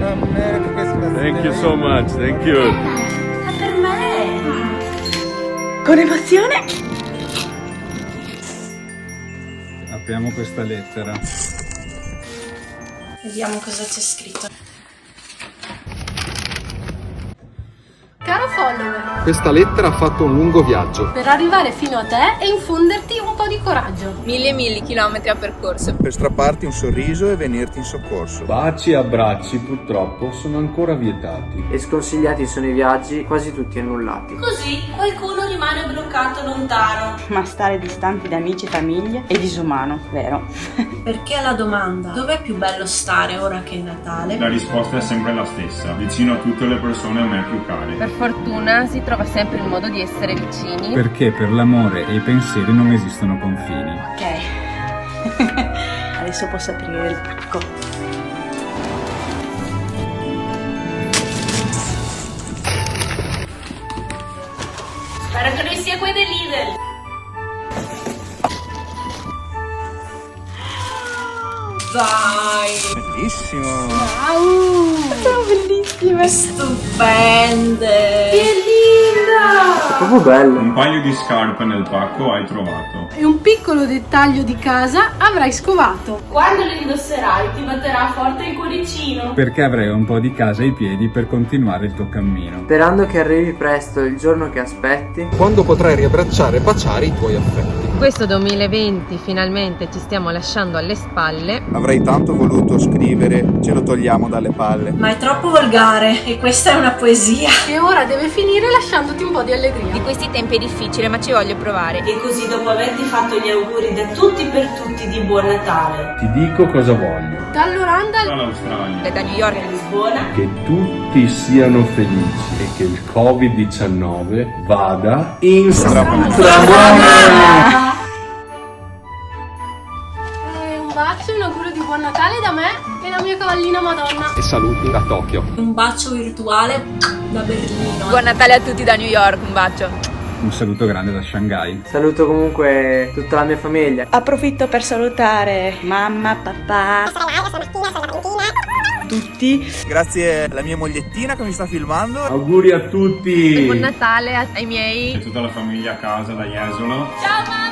Merry Christmas. Thank you so much, thank you. Per me. Con emozione. Apriamo questa lettera. Vediamo cosa c'è scritto. Caro follower, Questa lettera ha fatto un lungo viaggio. per arrivare fino a te e infonderti un po' di coraggio. Mille e mille chilometri ha percorso. Per strapparti un sorriso e venirti in soccorso. Baci e abbracci purtroppo sono ancora vietati. E sconsigliati sono i viaggi, quasi tutti annullati. Così qualcuno rimane bloccato lontano. Ma stare distanti da amici e famiglie è disumano, vero? Perché la domanda, dov'è più bello stare ora che è Natale? La risposta è sempre la stessa, vicino a tutte le persone a me più care. Per fortuna si trova sempre il modo di essere vicini. Perché per l'amore e i pensieri non esistono confini. Ok. Adesso posso aprire il pacco. Spero che non sia quei dei Lidl. Dai, Bellissimo. Sono bellissime. stupende. Che linda. Proprio bello. Un paio di scarpe nel pacco hai trovato. E un piccolo dettaglio di casa avrai scovato. Quando le indosserai ti batterà forte il cuoricino. Perché avrai un po' di casa ai piedi per continuare il tuo cammino. Sperando che arrivi presto il giorno che aspetti. Quando potrai riabbracciare e baciare i tuoi affetti. Questo 2020 finalmente ci stiamo lasciando alle spalle. Avrei tanto voluto scrivere, ce lo togliamo dalle palle. Ma è troppo volgare e questa è una poesia. E ora deve finire lasciandoti un po' di allegria. Di questi tempi è difficile, ma ci voglio provare. E così dopo averti fatto gli auguri da tutti per tutti di Buon Natale, Ti dico cosa voglio. Dall'Olanda Dall'Australia. Da New York a Lisbona, Che tutti siano felici e che il Covid-19 vada in un bacio e un augurio di buon Natale da me e la mia cavallina Madonna. E saluti da Tokyo. un bacio virtuale da Berlino. Buon Natale a tutti da New York, un bacio. Un saluto grande da Shanghai. Saluto comunque tutta la mia famiglia. Approfitto per salutare mamma, papà, tutti. Grazie alla mia mogliettina che mi sta filmando. Auguri a tutti! Buon Natale ai miei. E tutta la famiglia a casa da Jesolo. Ciao mamma!